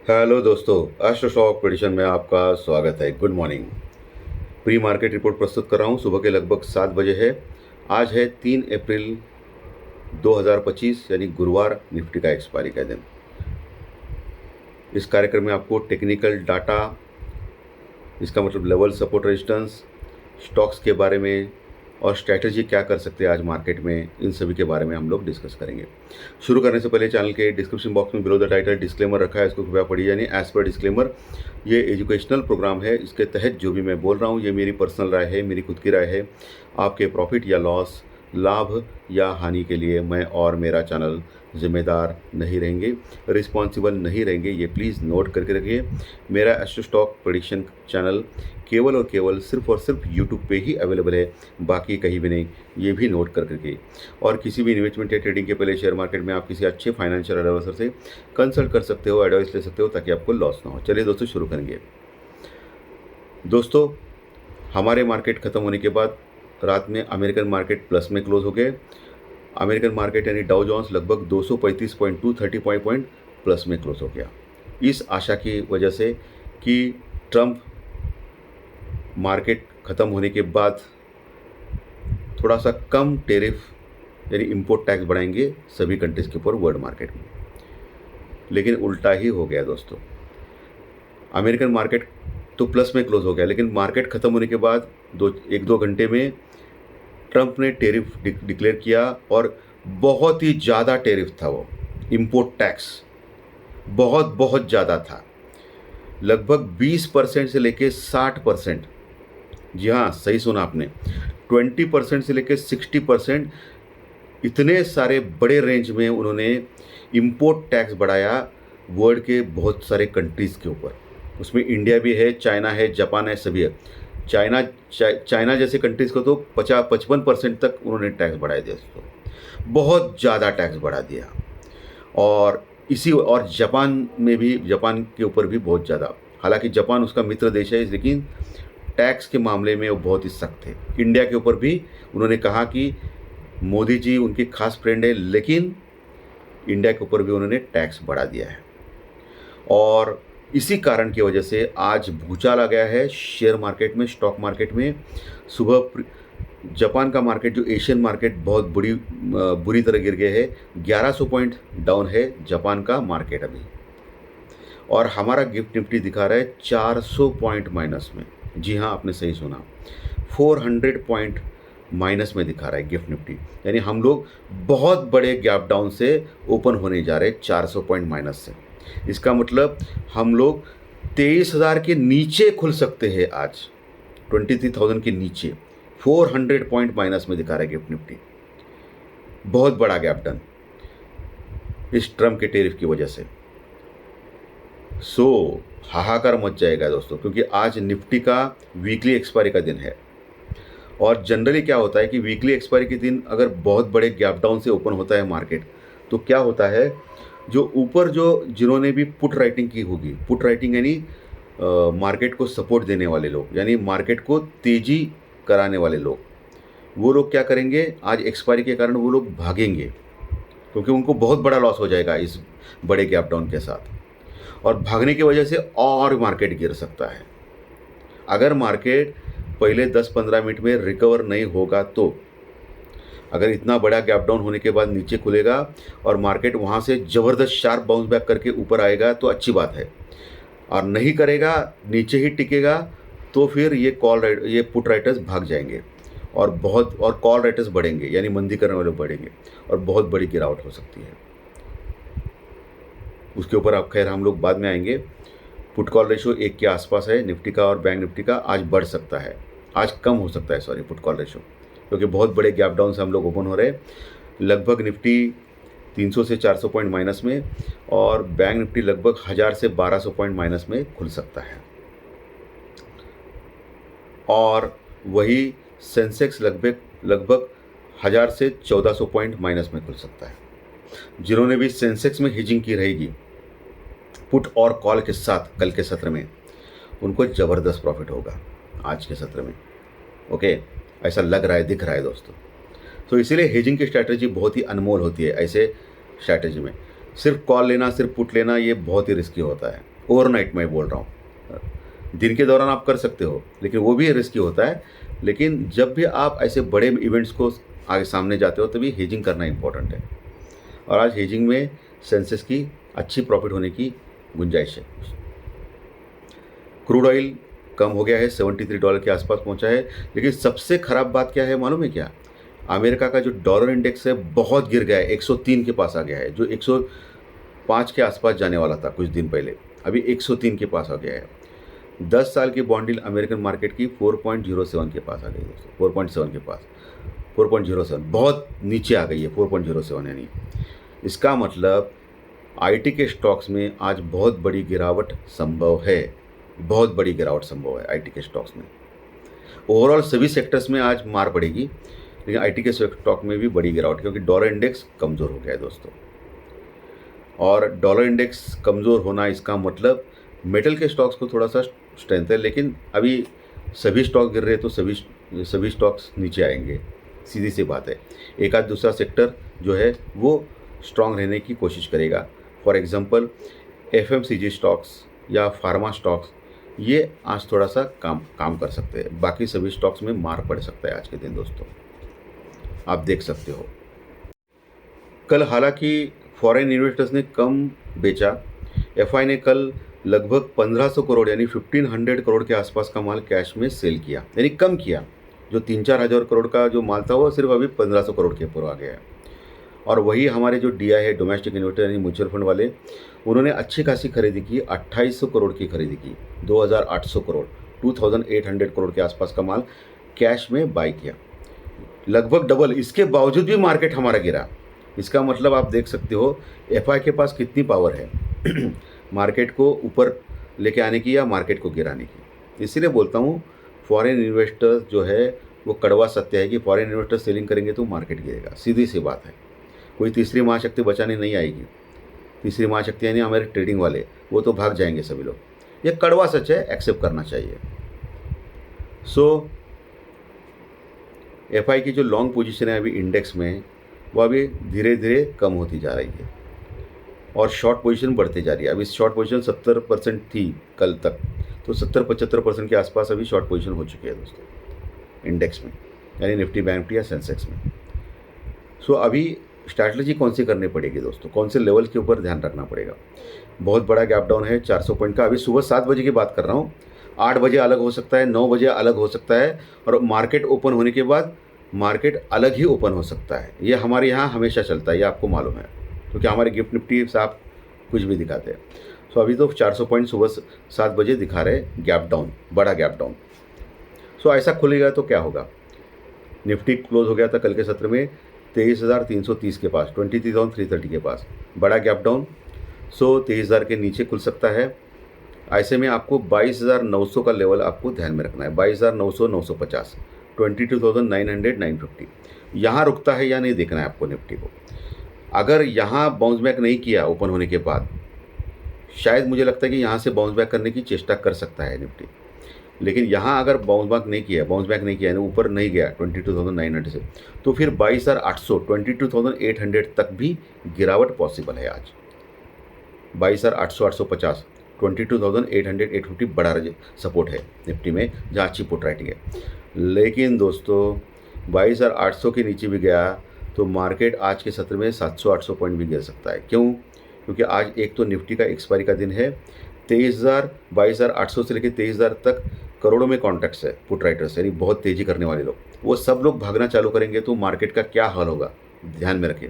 Hello दोस्तों, astro stock prediction में आपका स्वागत है। Good morning. Pre market report प्रस्तुत कर रहा हूँ। सुबह के लगभग 7 बजे है। आज है 3 अप्रैल 2025 यानी गुरुवार, निफ्टी का एक्सपायरी का दिन। इस कार्यक्रम में आपको टेक्निकल डाटा, इसका मतलब लेवल, सपोर्ट, रेजिस्टेंस, स्टॉक्स के बारे में और स्ट्रैटेजी क्या कर सकते हैं आज मार्केट में, इन सभी के बारे में हम लोग डिस्कस करेंगे। शुरू करने से पहले चैनल के डिस्क्रिप्शन बॉक्स में बिलो द टाइटल डिस्क्लेमर रखा है, इसको कृपया पढ़िए। यानी एज पर डिस्क्लेमर, ये एजुकेशनल प्रोग्राम है। इसके तहत जो भी मैं बोल रहा हूँ ये मेरी पर्सनल राय है, मेरी खुद की राय है। आपके प्रॉफिट या लॉस, लाभ या हानि के लिए मैं और मेरा चैनल जिम्मेदार नहीं रहेंगे, रिस्पॉन्सिबल नहीं रहेंगे। ये प्लीज़ नोट करके रखिए। मेरा एस्ट्रो स्टॉक प्रेडिक्शन चैनल केवल और केवल सिर्फ और सिर्फ यूट्यूब पे ही अवेलेबल है, बाकी कहीं भी नहीं। ये भी नोट कर करके। और किसी भी इन्वेस्टमेंट या ट्रेडिंग के पहले शेयर मार्केट में आप किसी अच्छे फाइनेंशियल एडवाइजर से कंसल्ट कर सकते हो, एडवाइस ले सकते हो, ताकि आपको लॉस ना हो। चलिए दोस्तों, शुरू करेंगे। दोस्तों, हमारे मार्केट ख़त्म होने के बाद रात में अमेरिकन मार्केट प्लस में क्लोज हो गए। अमेरिकन मार्केट यानी डाउ जोन्स लगभग 235.230 पॉइंट प्लस में क्लोज हो गया। इस आशा की वजह से कि ट्रंप मार्केट ख़त्म होने के बाद थोड़ा सा कम टेरिफ यानी इंपोर्ट टैक्स बढ़ाएंगे सभी कंट्रीज़ के ऊपर वर्ल्ड मार्केट में। लेकिन उल्टा ही हो गया दोस्तों। अमेरिकन मार्केट तो प्लस में क्लोज हो गया, लेकिन मार्केट ख़त्म होने के बाद एक दो घंटे में ट्रंप ने टेरिफ डिक्लेयर किया, और बहुत ही ज़्यादा टेरिफ था वो। इंपोर्ट टैक्स बहुत ज़्यादा था, लगभग 20% से लेके 60%। जी हाँ, सही सुना आपने, 20% से लेके 60%। इतने सारे बड़े रेंज में उन्होंने इंपोर्ट टैक्स बढ़ाया वर्ल्ड के बहुत सारे कंट्रीज़ के ऊपर। उसमें इंडिया भी है, चाइना है, जापान है, सभी है। चाइना जैसे कंट्रीज़ को तो 50-55% तक उन्होंने टैक्स बढ़ा दिया दोस्तों। बहुत ज़्यादा टैक्स बढ़ा दिया। और जापान में भी, जापान के ऊपर भी बहुत ज़्यादा। हालांकि जापान उसका मित्र देश है, लेकिन टैक्स के मामले में वो बहुत ही सख्त थे। इंडिया के ऊपर भी उन्होंने कहा कि मोदी जी उनके खास फ्रेंड है, लेकिन इंडिया के ऊपर भी उन्होंने टैक्स बढ़ा दिया है। और इसी कारण की वजह से आज भूचाल आ गया है शेयर मार्केट में, स्टॉक मार्केट में। सुबह जापान का मार्केट, जो एशियन मार्केट, बहुत बुरी तरह गिर गया है। 1100 पॉइंट डाउन है जापान का मार्केट अभी। और हमारा गिफ्ट निफ्टी दिखा रहा है 400 पॉइंट माइनस में। जी हाँ, आपने सही सुना, 400 पॉइंट माइनस में दिखा रहा है गिफ्ट निफ्टी। यानी हम लोग बहुत बड़े गैप डाउन से ओपन होने जा रहे हैं, 400 पॉइंट माइनस से। इसका मतलब हम लोग 23,000 के नीचे खुल सकते हैं आज, 23,000 के नीचे। 400 पॉइंट माइनस में दिखा रहा है गिफ्ट निफ्टी। बहुत बड़ा गैप डन इस ट्रम्प के टेरिफ की वजह से। हाहाकार मच जाएगा दोस्तों, क्योंकि आज निफ्टी का वीकली एक्सपायरी का दिन है। और जनरली क्या होता है कि वीकली एक्सपायरी के दिन अगर बहुत बड़े गैप डाउन से ओपन होता है मार्केट, तो क्या होता है, जो ऊपर जिन्होंने भी पुट राइटिंग की होगी, पुट राइटिंग यानी मार्केट को सपोर्ट देने वाले लोग, यानी मार्केट को तेज़ी कराने वाले लोग, वो लोग क्या करेंगे, आज एक्सपायरी के कारण वो लोग भागेंगे, क्योंकि उनको बहुत बड़ा लॉस हो जाएगा इस बड़े गैप डाउन के साथ। और भागने की वजह से और मार्केट गिर सकता है। अगर मार्केट पहले 10-15 मिनट में रिकवर नहीं होगा तो, अगर इतना बड़ा गैप डाउन होने के बाद नीचे खुलेगा और मार्केट वहाँ से ज़बरदस्त शार्प बाउंस बैक करके ऊपर आएगा तो अच्छी बात है। और नहीं करेगा, नीचे ही टिकेगा, तो फिर ये पुट राइटर्स भाग जाएंगे, और कॉल राइटर्स बढ़ेंगे, यानी मंदी करने वाले बढ़ेंगे, और बहुत बड़ी गिरावट हो सकती है। उसके ऊपर आप खैर हम लोग बाद में आएंगे। पुट कॉल रेशो 1 के आसपास है निफ्टी का और बैंक निफ्टी का। आज बढ़ सकता है, आज कम हो सकता है, सॉरी, पुट कॉल रेशो, क्योंकि बहुत बड़े गैप डाउन से हम लोग ओपन हो रहे हैं। लगभग निफ्टी 300 से 400 पॉइंट माइनस में, और बैंक निफ्टी लगभग 1000 से 1200 पॉइंट माइनस में खुल सकता है। और वही सेंसेक्स लगभग 1000 से 1400 पॉइंट माइनस में खुल सकता है। जिन्होंने भी सेंसेक्स में हेजिंग की रहेगी पुट और कॉल के साथ कल के सत्र में, उनको ज़बरदस्त प्रॉफिट होगा आज के सत्र में। ओके, ऐसा लग रहा है, दिख रहा है दोस्तों। तो इसीलिए हेजिंग की स्ट्रैटेजी बहुत ही अनमोल होती है। ऐसे स्ट्रैटेजी में सिर्फ कॉल लेना, सिर्फ पुट लेना, ये बहुत ही रिस्की होता है। ओवरनाइट मैं बोल रहा हूँ। दिन के दौरान आप कर सकते हो, लेकिन वो भी रिस्की होता है। लेकिन जब भी आप ऐसे बड़े इवेंट्स को आगे सामने जाते हो तभी हेजिंग करना इंपॉर्टेंट है। और आज हेजिंग में सेंसेक्स की अच्छी प्रॉफिट होने की गुंजाइश है। क्रूड ऑयल कम हो गया है, $73 के आसपास पहुंचा है। लेकिन सबसे ख़राब बात क्या है मालूम है क्या? अमेरिका का जो डॉलर इंडेक्स है बहुत गिर गया है, 103 के पास आ गया है, जो 105 के आसपास जाने वाला था कुछ दिन पहले, अभी 103 के पास आ गया है। 10 साल की बॉन्ड डील अमेरिकन मार्केट की 4.07 के पास आ गई दोस्तों, 4.7 के पास, 4.07 बहुत नीचे आ गई है, 4.07 यानी। इसका मतलब आईटी के स्टॉक्स में आज बहुत बड़ी गिरावट संभव है, बहुत बड़ी गिरावट संभव है आईटी के स्टॉक्स में। ओवरऑल सभी सेक्टर्स में आज मार पड़ेगी, लेकिन आईटी के स्टॉक में भी बड़ी गिरावट, क्योंकि डॉलर इंडेक्स कमज़ोर हो गया है दोस्तों। और डॉलर इंडेक्स कमज़ोर होना इसका मतलब मेटल के स्टॉक्स को थोड़ा सा स्ट्रेंथ है, लेकिन अभी सभी स्टॉक गिर रहे हैं तो सभी स्टॉक्स नीचे आएंगे, सीधी सी बात है। एक आध दूसरा सेक्टर जो है वो स्ट्रांग रहने की कोशिश करेगा। फॉर एग्जांपल एफएमसीजी स्टॉक्स या फार्मा स्टॉक्स, ये आज थोड़ा सा काम कर सकते हैं। बाकी सभी स्टॉक्स में मार पड़ सकता है आज के दिन दोस्तों, आप देख सकते हो। कल हालांकि फॉरेन इन्वेस्टर्स ने कम बेचा। एफआई ने कल लगभग 1500 करोड़ यानी 1500 करोड़ के आसपास का माल कैश में सेल किया, यानी कम किया। जो 3-4 हज़ार करोड़ का जो माल था वो सिर्फ अभी 1500 करोड़ के ऊपर आ गया है। और वही हमारे जो डीआई है, डोमेस्टिक इन्वेस्टर यानी म्यूचुअल फंड वाले, उन्होंने अच्छी खासी खरीदी की, 2800 करोड़ की खरीदी की, 2800 करोड़, 2800 करोड़ के आसपास का माल कैश में बाई किया, लगभग डबल। इसके बावजूद भी मार्केट हमारा गिरा। इसका मतलब आप देख सकते हो एफआई के पास कितनी पावर है मार्केट को ऊपर लेके आने की या मार्केट को गिराने की। इसीलिए बोलता हूँ फॉरेन इन्वेस्टर्स जो है वो कड़वा सत्य है कि फॉरेन इन्वेस्टर सेलिंग करेंगे तो मार्केट गिरेगा, सीधी सी बात है। कोई तीसरी महाशक्ति बचाने नहीं आएगी। तीसरी महाशक्ति यानी हमारे ट्रेडिंग वाले, वो तो भाग जाएंगे सभी लोग। ये कड़वा सच है, एक्सेप्ट करना चाहिए। सो एफआई की जो लॉन्ग पोजीशन है अभी इंडेक्स में, वो अभी धीरे धीरे कम होती जा रही है और शॉर्ट पोजीशन बढ़ती जा रही है। अभी शॉर्ट पोजीशन 70% थी कल तक, तो 70-75% के आसपास अभी शॉर्ट पोजीशन हो चुकी है दोस्तों इंडेक्स में, यानी निफ्टी बैंक निफ्टी या सेंसेक्स में। सो अभी स्ट्रैटेजी कौन सी करनी पड़ेगी दोस्तों, कौन से लेवल के ऊपर ध्यान रखना पड़ेगा। बहुत बड़ा गैप डाउन है 400 पॉइंट का। अभी सुबह 7 बजे की बात कर रहा हूँ, 8 बजे अलग हो सकता है, 9 बजे अलग हो सकता है, और मार्केट ओपन होने के बाद मार्केट अलग ही ओपन हो सकता है। ये हमारे यहाँ हमेशा चलता है, ये आपको मालूम है, क्योंकि हमारे गिफ्ट निफ्टी साहब कुछ भी दिखाते हैं। सो अभी तो 400 पॉइंट सुबह 7 बजे दिखा रहे गैप डाउन, बड़ा गैप डाउन। सो ऐसा खुलेगा तो क्या होगा। निफ्टी क्लोज हो गया था कल के सत्र में 23,330 के पास, 23,330 के पास, बड़ा गैप डाउन। सो 23,000 के नीचे खुल सकता है। ऐसे में आपको 22,900 का लेवल आपको ध्यान में रखना है, 22,900, 950, 22,900, 950, यहाँ रुकता है या नहीं देखना है आपको निफ्टी को। अगर यहाँ बाउंस बैक नहीं किया ओपन होने के बाद, शायद मुझे लगता है कि यहाँ से बाउंस बैक करने की चेष्टा कर सकता है निफ्टी। लेकिन यहाँ अगर बाउंस बैक नहीं किया यानी ऊपर नहीं गया 22,900 से, तो फिर 22,800, 22,800 तक भी गिरावट पॉसिबल है आज। 22,800, 850, 22,800, 850 बड़ा सपोर्ट है निफ्टी में, जहाँ अच्छी पुट राइटिंग है। लेकिन दोस्तों 22,800 के नीचे भी गया तो मार्केट आज के सत्र में 700-800 पॉइंट भी गिर सकता है। क्यों? क्योंकि आज एक तो निफ्टी का एक्सपायरी का दिन है। 22,800 से लेकर 23,000 तक करोड़ों में कॉन्ट्रैक्ट्स है पुट राइटर्स, यानी बहुत तेज़ी करने वाले लोग, वो सब लोग भागना चालू करेंगे तो मार्केट का क्या हाल होगा, ध्यान में रखें।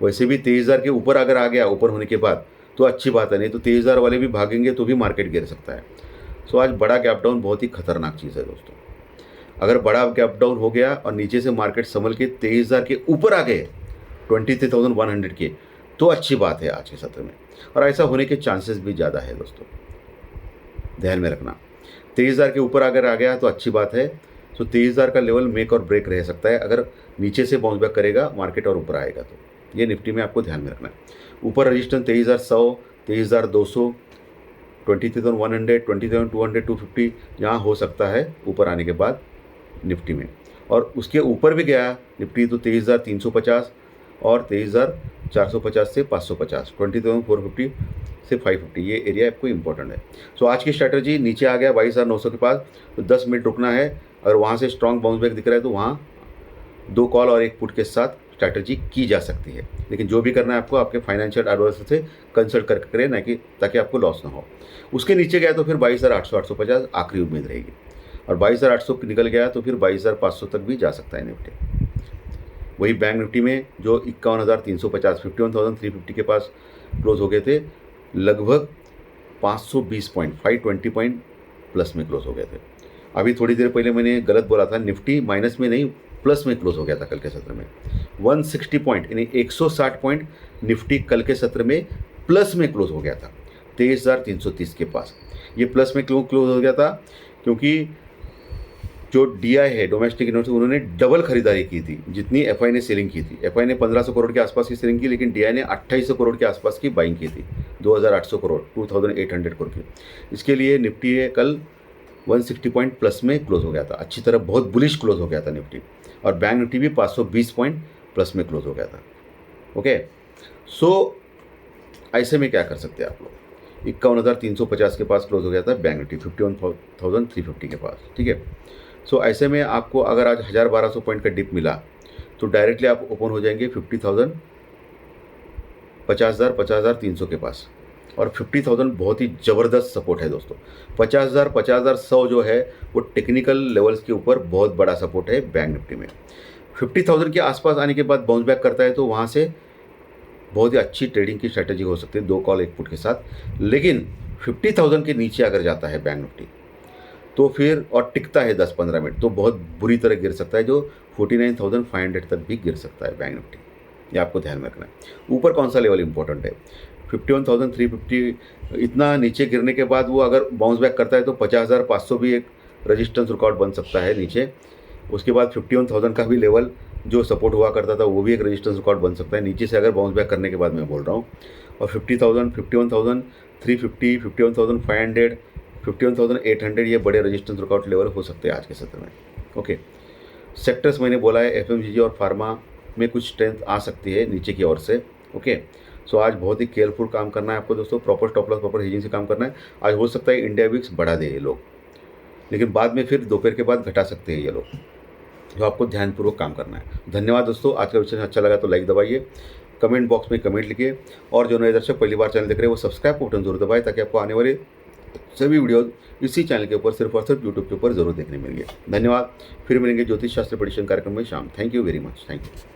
वैसे भी 23,000 के ऊपर अगर आ गया ऊपर होने के बाद तो अच्छी बात है, नहीं तो 23,000 वाले भी भागेंगे तो भी मार्केट गिर सकता है। सो आज बड़ा गैप डाउन बहुत ही खतरनाक चीज़ है दोस्तों। अगर बड़ा गैप डाउन हो गया और नीचे से मार्केट संभल के 23,000 के ऊपर आ गए, 23,100 के, तो अच्छी बात है आज के सत्र में, और ऐसा होने के चांसेस भी ज़्यादा है दोस्तों, ध्यान में रखना। 23,000 के ऊपर अगर आ गया तो अच्छी बात है। तो 23,000 का लेवल मेक और ब्रेक रह सकता है अगर नीचे से बाउंस बैक करेगा मार्केट और ऊपर आएगा तो। ये निफ्टी में आपको ध्यान में रखना है। ऊपर रजिस्टेंस 23,100, 23,200, 20,100, 20,200, 250 यहाँ हो सकता है ऊपर आने के बाद निफ्टी में। और उसके ऊपर भी गया निफ्टी तो 23,350 और 23,450 से 550, 20,450 से 550, ये एरिया आपको इंपॉर्टेंट है। सो आज की स्ट्रैटेजी, नीचे आ गया 22,900 के पास तो 10 मिनट रुकना है, अगर वहाँ से स्ट्रॉन्ग बाउंस बैक दिख रहा है तो वहाँ 2 कॉल और 1 पुट के साथ स्ट्रैटेजी की जा सकती है। लेकिन जो भी करना है आपको आपके फाइनेंशियल एडवाइजर से कंसल्ट करके करें, ना कि ताकि आपको लॉस ना हो। उसके नीचे गया तो फिर 22,800 850 आखिरी उम्मीद रहेगी, और 22,800 निकल गया तो फिर 22,500 तक भी जा सकता है निफ्टी। वही बैंक निफ्टी में जो 51,350 51,350 के पास क्लोज हो गए थे, लगभग 520 पॉइंट 520 पॉइंट प्लस में क्लोज हो गए थे। अभी थोड़ी देर पहले मैंने गलत बोला था, निफ्टी माइनस में नहीं प्लस में क्लोज हो गया था कल के सत्र में। 160 पॉइंट यानी 160 पॉइंट निफ्टी कल के सत्र में प्लस में क्लोज हो गया था 23,330 के पास। ये प्लस में क्यों क्लोज हो गया था? क्योंकि जो DI है, डोमेस्टिक इन्वेस्टर, उन्होंने डबल खरीदारी की थी जितनी FI ने सेलिंग की थी। FI ने 1500 करोड़ के आसपास की सेलिंग की, लेकिन DI ने 2800 करोड़ के आसपास की बाइंग की थी, 2800 करोड़ 2800 करोड़ की। इसके लिए निफ्टी कल 160 पॉइंट प्लस में क्लोज हो गया था, अच्छी तरह बहुत बुलिश क्लोज हो गया था निफ्टी। और बैंक निफ्टी भी 520 पॉइंट प्लस में क्लोज हो गया था। ओके, सो ऐसे में क्या कर सकते हैं आप लोग? 51,350 के पास क्लोज हो गया था बैंक निफ्टी 51,350 के पास, ठीक है। सो ऐसे में आपको अगर आज 1,000-1,200 पॉइंट का डिप मिला तो डायरेक्टली आप ओपन हो जाएंगे 50,000 50,300 के पास, और 50,000 बहुत ही ज़बरदस्त सपोर्ट है दोस्तों। 50,000 50,100 जो है वो टेक्निकल लेवल्स के ऊपर बहुत बड़ा सपोर्ट है बैंक निफ्टी में। 50,000 के आसपास आने के बाद बाउंस बैक करता है तो वहाँ से बहुत ही अच्छी ट्रेडिंग की स्ट्रैटेजी हो सकती है, 2 कॉल 1 पुट के साथ। लेकिन 50,000 के नीचे अगर जाता है बैंक निफ्टी तो फिर और टिकता है 10-15 मिनट तो बहुत बुरी तरह गिर सकता है, जो 49,500 तक भी गिर सकता है बैंक निफ्टी। ये आपको ध्यान में रखना है। ऊपर कौन सा लेवल इंपॉर्टेंट है? 51,350। इतना नीचे गिरने के बाद वो अगर बाउंस बैक करता है तो 50,500 भी एक रेजिस्टेंस रिकॉर्ड बन सकता है नीचे। उसके बाद 51,000 का भी लेवल जो सपोर्ट हुआ करता था वो भी एक रेजिस्टेंस रिकॉर्ड बन सकता है नीचे से, अगर बाउंस बैक करने के बाद मैं बोल रहा हूँ। और 50,000 51,350 51,500 51,800 ये बड़े रेजिस्टेंस रिकॉर्ड लेवल हो सकते हैं आज के सत्र में। ओके, सेक्टर्स मैंने बोला है FMCG और फार्मा में कुछ स्ट्रेंथ आ सकती है नीचे की ओर से। ओके, सो आज बहुत ही केयरफुल काम करना है आपको दोस्तों, proper stop loss proper hedging से काम करना है। आज हो सकता है इंडिया विक्स बढ़ा दे ये लोग, लेकिन बाद में फिर दोपहर के बाद घटा सकते हैं ये लोग, जो आपको ध्यानपूर्वक काम करना है। धन्यवाद दोस्तों, आज का विषय अच्छा लगा तो लाइक दबाइए, कमेंट बॉक्स में कमेंट लिखिए, और जो नए दर्शक पहली बार चैनल देख रहे हैं वो सब्सक्राइब का बटन जरूर दबाएं ताकि आपको आने वाले सभी वीडियो इसी चैनल के ऊपर सिर्फ और सिर्फ यूट्यूब के ऊपर जरूर देखने मिलेंगे। धन्यवाद, फिर मिलेंगे ज्योतिष शास्त्र परीक्षण कार्यक्रम में शाम। Thank you very much, thank you.